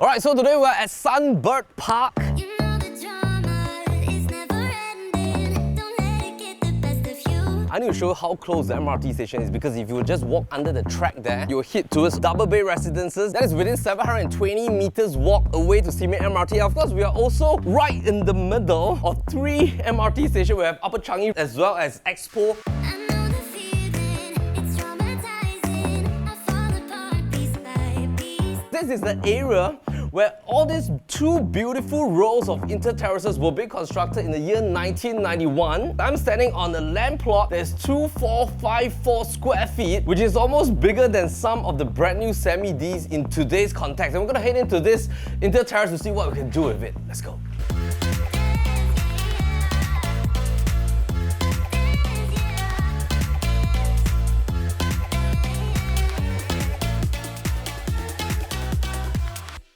Alright, so today we're at Sunbird Park. You know the drama is never ending. Don't let it get the best of you. I need to show you how close the MRT station is because if you just walk under the track there, you'll hit towards Double Bay Residences. That is within 720 meters walk away to Simei MRT. Of course, we are also right in the middle of 3 MRT stations. We have Upper Changi as well as Expo. I know the feeling, it's traumatizing. I fall apart piece by piece. This is the area where all these 2 beautiful rows of inter-terraces were being constructed in the year 1991. I'm standing on a land plot that's 2454 square feet, which is almost bigger than some of the brand new semi-Ds in today's context. And we're gonna head into this inter-terrace to see what we can do with it. Let's go.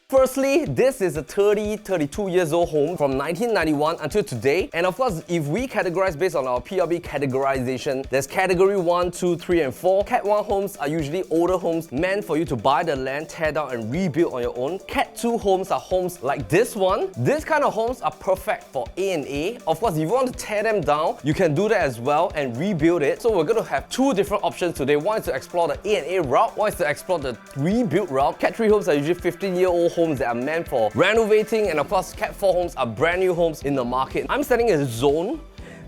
Firstly, this is a 32 years old home from 1991 until today. And of course, if we categorize based on our PLB categorization, there's category 1, 2, 3, and 4. Cat 1 homes are usually older homes meant for you to buy the land, tear down, and rebuild on your own. Cat 2 homes are homes like this one. This kind of homes are perfect for A&A. Of course, if you want to tear them down, you can do that as well and rebuild it. So we're going to have 2 different options today. One is to explore the A&A route, one is to explore the rebuild route. Cat 3 homes are usually 15-year-old homes that are meant for renovating, and of course Cat 4 homes are brand new homes in the market. I'm standing in a zone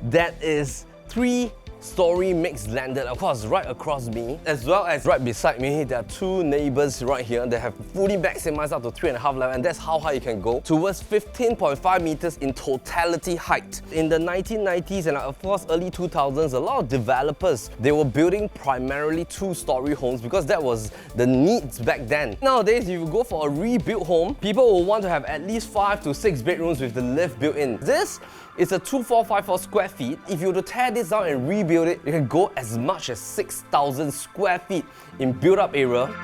that is 3-story mixed landed, of course right across me, as well as right beside me there are 2 neighbors right here that have fully maximized up to 3.5 level, and that's how high you can go, towards 15.5 meters in totality height. In the 1990s and of course early 2000s, a lot of developers, they were building primarily 2-story homes because that was the needs back then. Nowadays, if you go for a rebuilt home, people will want to have at least 5 to 6 bedrooms with the lift built in. This is a 2454 square feet. If you were to tear this down and rebuild it, you can go as much as 6,000 square feet in built-up area.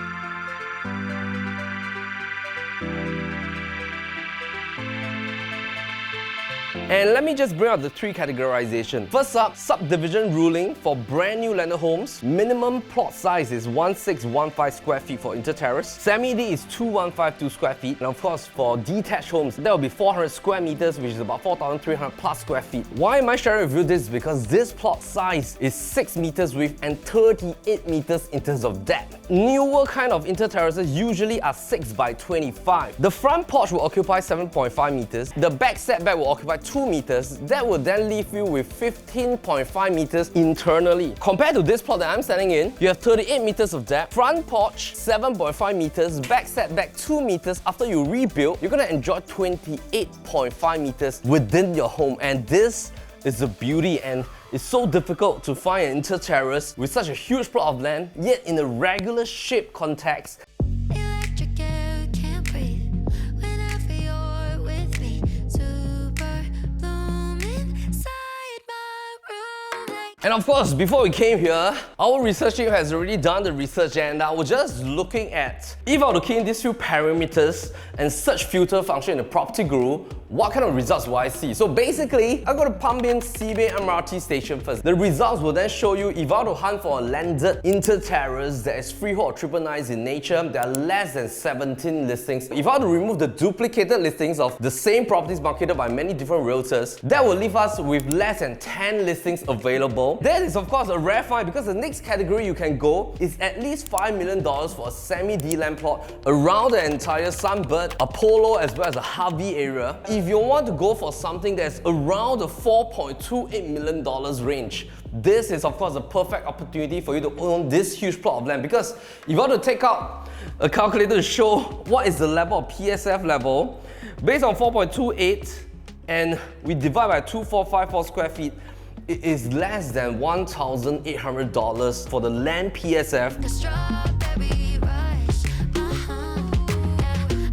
And let me just bring up the 3 categorization. First up, subdivision ruling for brand new landed homes. Minimum plot size is 1615 square feet for inter-terrace. Semi-D is 2152 square feet. And of course, for detached homes, that will be 400 square meters, which is about 4,300 plus square feet. Why am I sharing with you this? Because this plot size is 6 meters width and 38 meters in terms of depth. Newer kind of inter-terraces usually are 6 by 25. The front porch will occupy 7.5 meters. The back setback will occupy 2 meters. That will then leave you with 15.5 meters internally. Compared to this plot that I'm standing in, you have 38 meters of depth, front porch 7.5 meters, back setback 2 meters. After you rebuild, you're gonna enjoy 28.5 meters within your home, and this is the beauty. And it's so difficult to find an inter-terrace with such a huge plot of land, yet in a regular shape context. Electric air, can't breathe whenever you're with me. Super bloom inside my room like And of course, before we came here, our research team has already done the research, and I was just looking at, if I were to key in these few parameters and search filter function in the Property Guru, what kind of results will I see? So basically, I'm going to pump in Simei MRT station first. The results will then show you if I were to hunt for a landed inter-terrace that is freehold or triple nines in nature, there are less than 17 listings. If I were to remove the duplicated listings of the same properties marketed by many different realtors, that will leave us with less than 10 listings available. That is of course a rare find because the next category you can go is at least $5 million for a semi-D land plot around the entire Sunbird, Apollo as well as the Harvey area. If you want to go for something that's around the $4.28 million range, this is of course a perfect opportunity for you to own this huge plot of land, because if you want to take out a calculator to show what is the level of PSF level, based on 4.28 and we divide by 2454 square feet, it is less than $1,800 for the land PSF. the strawberry rush.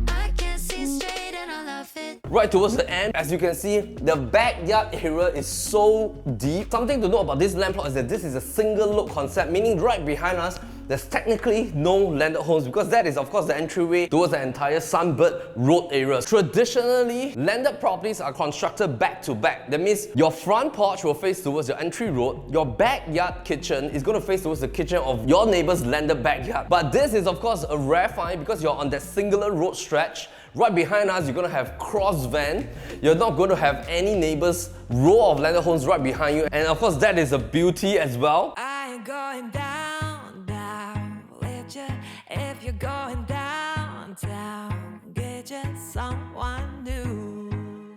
I can see straight and I love it. Right towards the end, as you can see, the backyard area is so deep. Something to know about this land plot is that this is a single look concept, meaning right behind us, there's technically no landed homes because that is of course the entryway towards the entire Sunbird Road area. Traditionally, landed properties are constructed back to back. That means your front porch will face towards your entry road, your backyard kitchen is going to face towards the kitchen of your neighbor's landed backyard. But this is of course a rare find because you're on that singular road stretch Right behind us, you're gonna have cross van. You're not going to have any neighbors, row of landed homes right behind you. And of course, that is a beauty as well. I ain't going down, down with you. If you're going downtown, get you someone new.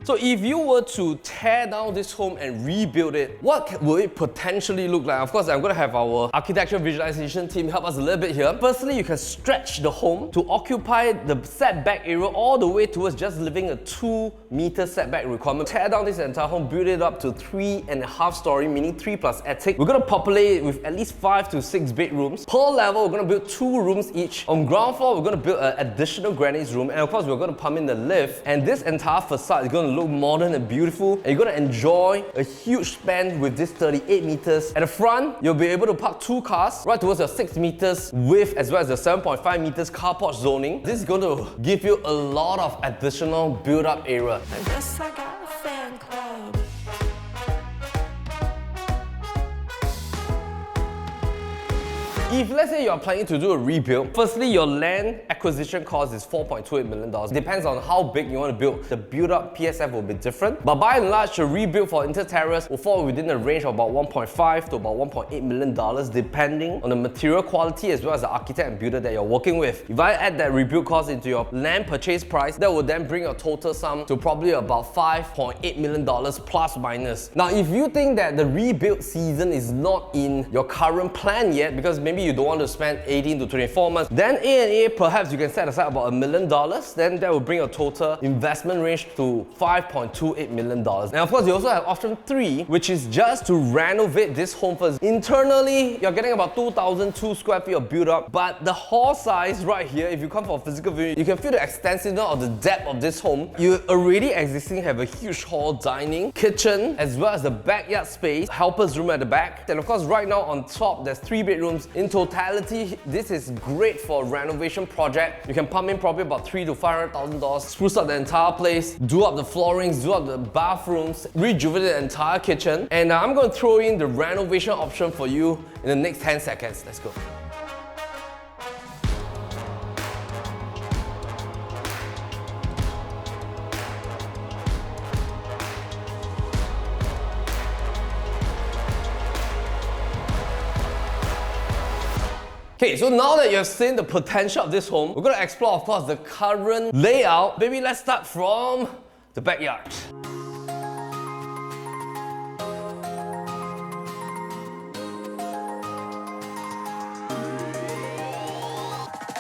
So if you were to tear down this home and rebuild it, what will it potentially look like? Of course, I'm going to have our architectural visualization team help us a little bit here. Firstly, you can stretch the home to occupy the setback area all the way towards just living a 2-meter setback requirement. Tear down this entire home, build it up to 3.5 story, meaning 3 plus attic. We're going to populate it with at least 5 to 6 bedrooms. Per level, we're going to build 2 rooms each. On ground floor, we're going to build an additional granny's room, and of course, we're going to pump in the lift. And this entire facade is going to look modern and beautiful, and you're going to enjoy a huge span with this 38 meters. At the front, you'll be able to park 2 cars right towards your 6 meters width as well as the 7.5 meters car porch zoning. This is going to give you a lot of additional build-up area. I guess I got a fan club. If let's say you're planning to do a rebuild, firstly your land acquisition cost is $4.28 million. Depends on how big you want to build. The build-up PSF will be different. But by and large, a rebuild for Inter Terrace will fall within a range of about $1.5 to about $1.8 million depending on the material quality as well as the architect and builder that you're working with. If I add that rebuild cost into your land purchase price, that will then bring your total sum to probably about $5.8 million plus minus. Now, if you think that the rebuild season is not in your current plan yet because maybe you don't want to spend 18 to 24 months, then A&A perhaps you can set aside about $1 million, then that will bring your total investment range to $5.28 million. And of course, you also have option 3, which is just to renovate this home first. Internally, you're getting about 2,002 square feet of build up, but the hall size right here, if you come for a physical view, you can feel the extensiveness of the depth of this home. You already existing have a huge hall, dining, kitchen, as well as the backyard space, helper's room at the back. And of course, right now on top, there's 3 bedrooms. In totality, this is great for a renovation project. You can pump in probably about $300,000 to $500,000, spruce up the entire place, do up the floorings, do up the bathrooms, rejuvenate the entire kitchen. And I'm going to throw in the renovation option for you in the next 10 seconds. Let's go. Okay, so now that you have seen the potential of this home, we're going to explore, of course, the current layout. Maybe let's start from the backyard.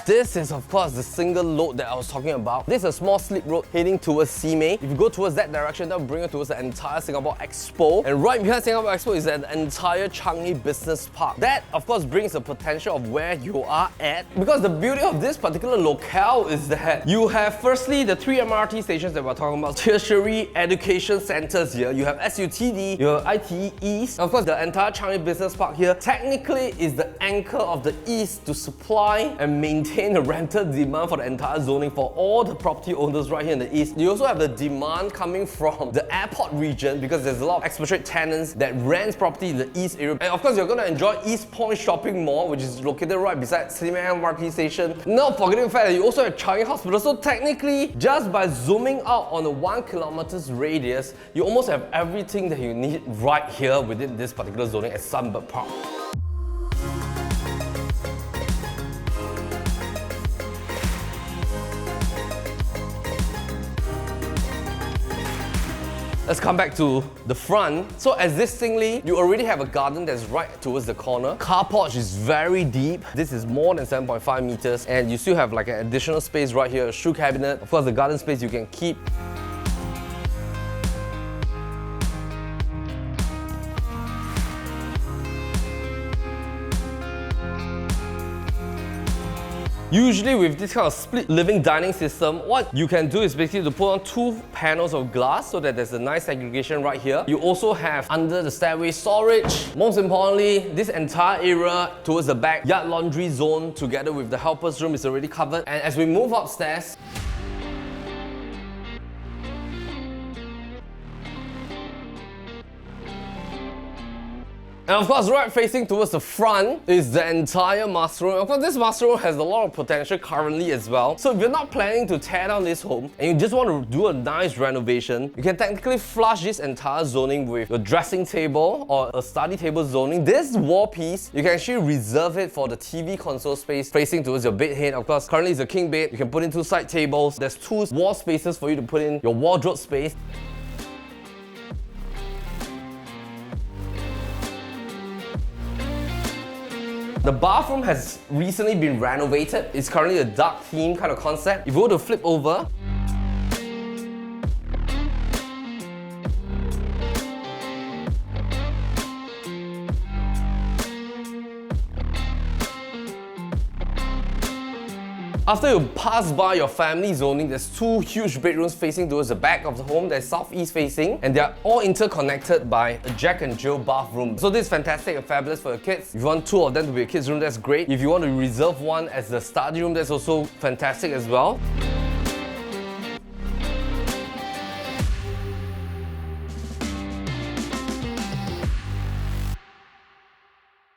This is of course the single load that I was talking about. This is a small slip road heading towards Simei. If you go towards that direction, that will bring you towards the entire Singapore Expo. And right behind Singapore Expo is an entire Changi Business Park. That of course brings the potential of where you are at. Because the beauty of this particular locale is that you have firstly the 3 MRT stations that we're talking about, tertiary education centers here. You have SUTD, you have ITE East. Of course, the entire Changi Business Park here technically is the anchor of the East to supply and maintain the rental demand for the entire zoning for all the property owners right here in the East. You also have the demand coming from the airport region because there's a lot of expatriate tenants that rents property in the East area. And of course, you're going to enjoy East Point Shopping Mall, which is located right beside Simei MRT station. Not forgetting the fact that you also have Changi Hospital. So technically, just by zooming out on a 1 kilometers radius, you almost have everything that you need right here within this particular zoning at Sunbird Park. Let's come back to the front. So existingly, you already have a garden that's right towards the corner. Car porch is very deep. This is more than 7.5 meters. And you still have like an additional space right here, a shoe cabinet. Of course, the garden space you can keep. Usually with this kind of split living dining system, what you can do is basically to put on 2 panels of glass so that there's a nice segregation right here. You also have under the stairway storage. Most importantly, this entire area towards the back, yard laundry zone together with the helper's room is already covered. And as we move upstairs, And of course, right facing towards the front is the entire master room. Of course, this master room has a lot of potential currently as well. So if you're not planning to tear down this home and you just want to do a nice renovation, you can technically flush this entire zoning with your dressing table or a study table zoning. This wall piece, you can actually reserve it for the TV console space facing towards your bed head. Of course, currently it's a king bed. You can put in 2 side tables. There's 2 wall spaces for you to put in your wardrobe space. The bathroom has recently been renovated. It's currently a dark theme kind of concept. If you were to flip over, after you pass by your family zoning, there's 2 huge bedrooms facing towards the back of the home. They're southeast facing and they're all interconnected by a Jack and Jill bathroom. So this is fantastic and fabulous for your kids. If you want 2 of them to be a kids room, that's great. If you want to reserve one as the study room, that's also fantastic as well.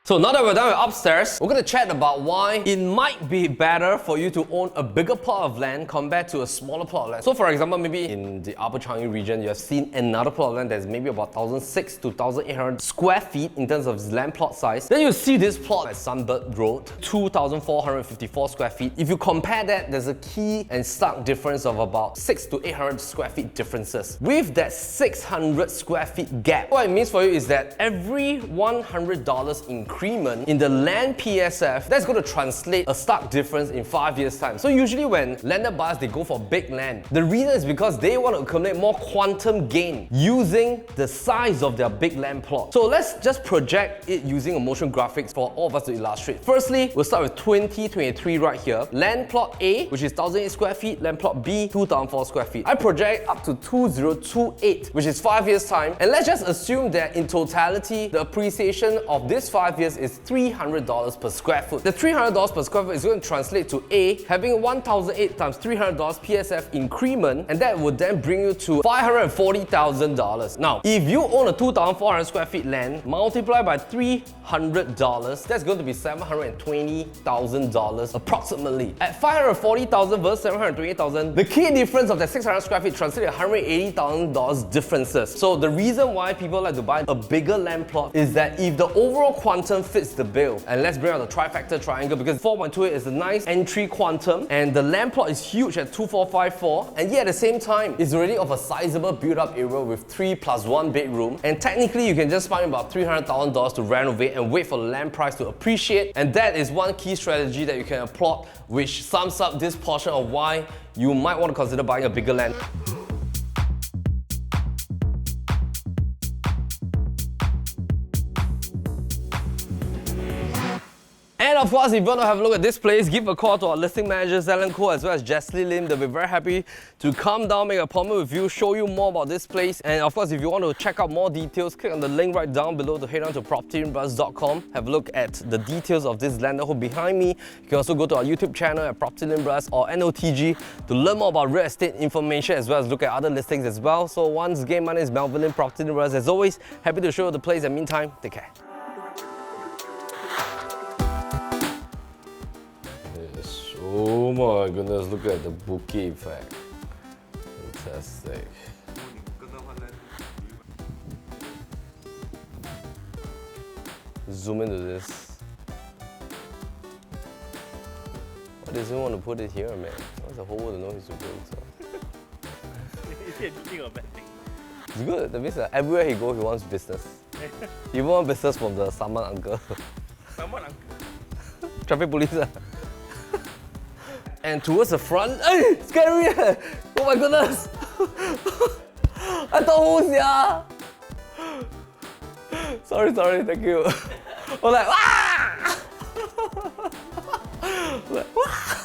So now that we're done with upstairs, we're gonna chat about why it might be better for you to own a bigger plot of land compared to a smaller plot of land. So for example, maybe in the Upper Changi region, you have seen another plot of land that's maybe about 1,600 to 1,800 square feet in terms of its land plot size. Then you see this plot at Sunbird Road, 2,454 square feet. If you compare that, there's a key and stark difference of about 600 to 800 square feet differences. With that 600 square feet gap, what it means for you is that every $100 increase in the land PSF, that's going to translate a stark difference in 5 years' time. So usually when lender buyers, they go for big land. The reason is because they want to accumulate more quantum gain using the size of their big land plot. So let's just project it using a motion graphics for all of us to illustrate. Firstly, we'll start with 2023 right here. Land plot A, which is 1,008 square feet. Land plot B, 2,004 square feet. I project up to 2028, which is 5 years' time. And let's just assume that in totality, the appreciation of this 5 years is $300 per square foot. The $300 per square foot is going to translate to A, having 1,008 times $300 PSF increment, and that would then bring you to $540,000. Now, if you own a 2,400 square feet land, multiply by $300, that's going to be $720,000 approximately. At $540,000 versus $720,000, the key difference of that 600 square feet translates to $180,000 differences. So the reason why people like to buy a bigger land plot is that if the overall quantum fits the bill, and let's bring out the trifecta triangle because 4.28 is a nice entry quantum and the land plot is huge at 2,454, and yet at the same time it's already of a sizable build-up area with 3 plus 1 bedroom, and technically you can just find about $300,000 to renovate and wait for the land price to appreciate, and that is one key strategy that you can applaud, which sums up this portion of why you might want to consider buying a bigger land. And of course, if you want to have a look at this place, give a call to our listing manager, Alan Koh, as well as Jessie Lim. They'll be very happy to come down, make an appointment with you, show you more about this place. And of course, if you want to check out more details, click on the link right down below to head on to PropertyLinkBrothers.com. Have a look at the details of this land home behind me. You can also go to our YouTube channel at Property Link Brothers or NOTG to learn more about real estate information as well as look at other listings as well. So once again, my name is Melvin Lim, Property Link Brothers. As always, happy to show you the place. And meantime, take care. Oh my goodness, look at the bouquet effect. Fantastic. Zoom into this. Why does he want to put it here, man? What's the whole world to know he's so good? So. Is it a good thing or a bad thing? It's good. That means that everywhere he goes, he wants business. He wants business from the Saman uncle. Someone uncle. Traffic police. And towards the front, hey, scary! Oh my goodness! I thought who's yeah? Sorry, thank you. I'm like, ah! Like, ah!